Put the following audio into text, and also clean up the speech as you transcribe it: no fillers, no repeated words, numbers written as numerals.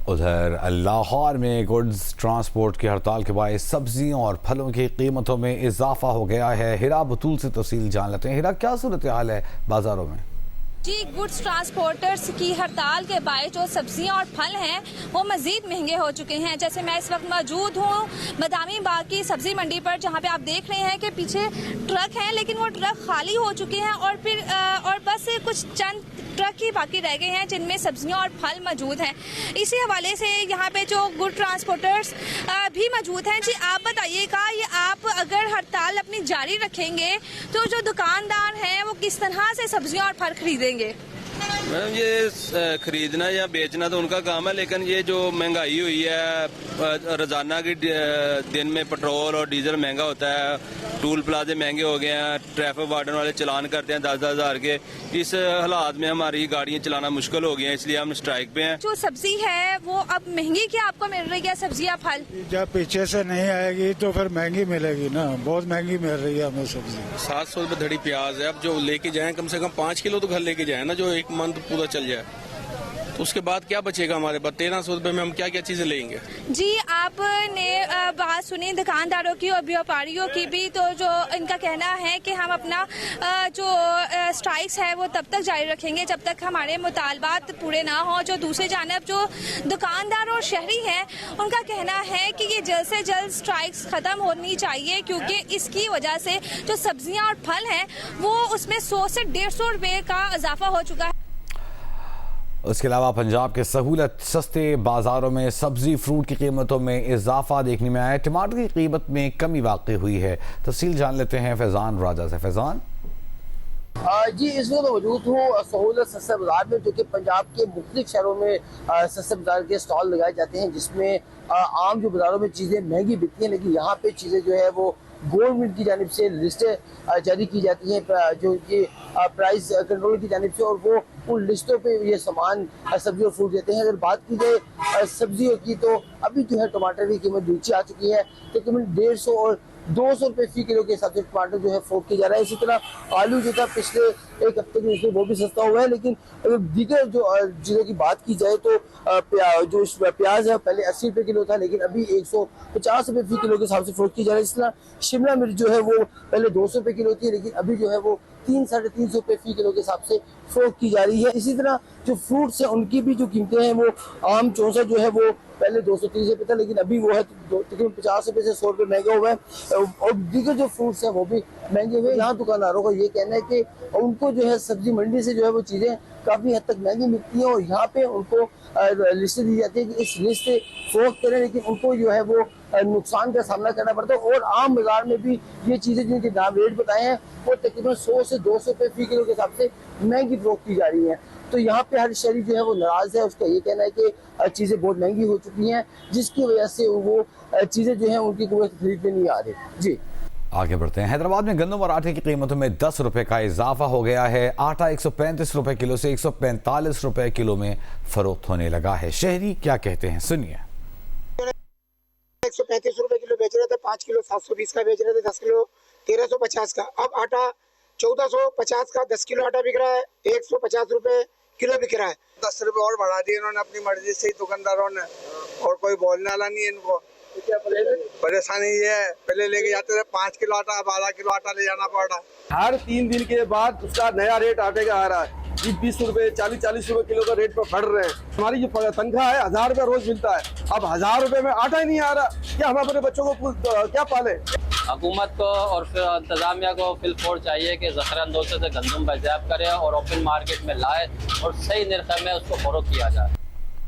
उधर लाहौर में goods transport की हड़ताल के बाद सब्जियों और फलों की कीमतों में इजाफा हो गया है। हिरा बतूल से तफसील जान लेते हैं। हिरा, क्या सूरत हाल है बाजारों में? जी, गुड्स ट्रांसपोर्टर्स की हड़ताल के बायस जो सब्जियां और फल हैं वो मजीद महंगे हो चुके हैं। जैसे मैं इस वक्त मौजूद हूँ बदामी बाग की सब्जी मंडी पर, जहाँ पे आप देख रहे हैं कि पीछे ट्रक हैं, लेकिन वो ट्रक खाली हो चुके हैं और फिर बस कुछ चंद ट्रक ही बाकी रह गए हैं जिनमें सब्जियां और फल मौजूद हैं। इसी हवाले से यहाँ पे जो गुड ट्रांसपोर्टर्स भी मौजूद हैं। जी, आप बताइएगा, ये आप अगर हड़ताल अपनी जारी रखेंगे तो जो दुकानदार हैं वो किस तरह से सब्जियां और फल खरीदेंगे? मैडम, ये खरीदना या बेचना तो उनका काम है, लेकिन ये जो महंगाई हुई है, रोजाना की दिन में पेट्रोल और डीजल महंगा होता है, टूल प्लाजे महंगे हो गए हैं, ट्रैफिक वार्डन वाले चलान करते हैं 10-10 हज़ार के। इस हालात में हमारी गाड़ियां चलाना मुश्किल हो गया है, इसलिए हम स्ट्राइक पे हैं। जो सब्जी है वो अब महंगी क्या आपको मिल रही है, सब्जी या फल? जब पीछे से नहीं आएगी तो फिर महंगी मिलेगी ना, बहुत महंगी मिल रही है हमें सब्जी। 700 रुपये धड़ी प्याज है। अब जो लेके जाएं कम से कम 5 किलो तो घर लेके जाए ना, जो एक मंथ पूरा चल जाए, तो उसके बाद क्या बचेगा हमारे पास? 1300 रुपये में हम क्या क्या चीजें लेंगे? जी, आपने बात सुनी दुकानदारों की और व्यापारियों की भी, तो जो इनका कहना है कि हम अपना जो स्ट्राइक्स है वो तब तक जारी रखेंगे जब तक हमारे मुतालबात पूरे ना हो। जो दूसरी जानब जो दुकानदार और शहरी हैं उनका कहना है कि ये जल्द से जल्द स्ट्राइक्स खत्म होनी चाहिए, क्योंकि इसकी वजह से जो सब्जियां और फल हैं वो उसमें 100 से 150 रुपये का इजाफा हो चुका है। उसके अलावा पंजाब के सहूलत सस्ते बाजारों में सब्जी फ्रूट की कीमतों में इजाफा देखने में आया। टमाटर की कीमत में कमी वाक़ई हुई है। तफसील जान लेते हैं फैजान राजा से। फैजान जी, इस वक्त मौजूद हूँ सहूलत सस्ते बाजार में, जो कि पंजाब के मुख्तलिफ शहरों में सस्ते बाजार के स्टॉल लगाए जाते हैं, जिसमें आम जो बाजारों में चीज़ें महंगी बिकती हैं, लेकिन यहाँ पे चीज़ें जो है वो गवर्नमेंट की जानिब से लिस्टें जारी की जाती हैं, जो कि प्राइस कंट्रोल की जानिब से, और वो उन लिस्टों पे ये सामान सब्जी और फ्रूट देते हैं। अगर बात की जाए सब्जियों की, तो अभी जो है टमाटर की कीमत नीचे आ चुकी है, तकरीबन 150 और 200 रुपये फी किलो के हिसाब से टमाटर जो है फरोख्त किया जा रहा है। इसी तरह आलू जो था पिछले एक हफ्ते के निस्बत वो भी सस्ता हुआ है, लेकिन अगर दीगर जो चीज़ों की बात की जाए तो जो प्याज है पहले 80 रुपये किलो था, लेकिन अभी 150 रुपये फी किलो के हिसाब से फरोख्त की जा रही है। इस तरह शिमला मिर्च जो है वो पहले 200 रुपये किलो थी, लेकिन अभी जो है वो 300-350 रुपये फी किलो के हिसाब से फरोख्त की जा रही है। इसी तरह जो फ्रूट्स हैं उनकी भी जो कीमतें हैं, वो आम 64 जो है वो पहले 230 रुपये था, लेकिन अभी वो है तकरीबन 50 रुपये से 100 रुपये महंगा हुआ है, और दीगर जो फ्रूट्स हैं वो भी महंगे हुए। यहाँ दुकानदारों का ये कहना है कि उनको जो है सब्जी मंडी से जो है वो चीज़ें काफ़ी हद तक महंगी मिलती हैं, और यहाँ पे उनको लिस्ट दी जाती है कि इस लिस्ट से फरोख्त करें, लेकिन उनको जो है वो नुकसान का सामना करना पड़ता है। और आम बाजार में भी ये चीज़ें जिनके दाम रेट बताए हैं वो तकरीबन 100 से 200 रुपये फी किलो के हिसाब से महंगी फरोख्त की जा रही है। तो यहाँ पे हर शहरी जो है वो नाराज है, उसका ये कहना है कि चीज़ें बहुत महंगी हो चुकी हैं, जिसकी वजह से वो चीज़ें जो है उनकी कोई खरीदने नहीं आ रही। जी, आगे बढ़ते हैं। हैदराबाद में गंदम और आटे की कीमतों में 10 रुपए का इजाफा हो गया है। आटा 135 रुपए किलो से 145 रुपए किलो में फरोख्त होने लगा है। शहरी क्या कहते हैं, सुनिए। 135 रुपए किलो बेच रहे थे, 5 किलो 720 का बेच रहे थे, 10 किलो 1350 का। अब आटा 1450 का 10 किलो आटा बिक रहा है, 150 रुपए किलो बिक रहा है। 10 रुपए और बढ़ा दिए इन्होंने अपनी मर्जी से ही दुकानदारों ने, और कोई बोलने वाला नहीं है इनको। परेशानी ये है, पहले लेके जाते थे 5 किलो आटा, अब आधा किलो आटा ले जाना पड़ रहा है। हर 3 दिन के बाद उसका नया रेट आटे का आ रहा है। 20 रुपए 40 रुपए किलो का रेट पर बढ़ रहे हैं। हमारी जो तनख्वाह है 1000 रुपये रोज मिलता है, अब 1000 रुपये में आटा ही नहीं आ रहा। क्या हम अपने बच्चों को क्या पाले? हुकूमत को और फिर इंतजामिया को फिलफोर चाहिए कि ज़ख़ीरा अंदोज़ से गंदम बाज़ाब करे और ओपन मार्केट में लाए और सही निर्ख में उसको फरोख्त किया जाए।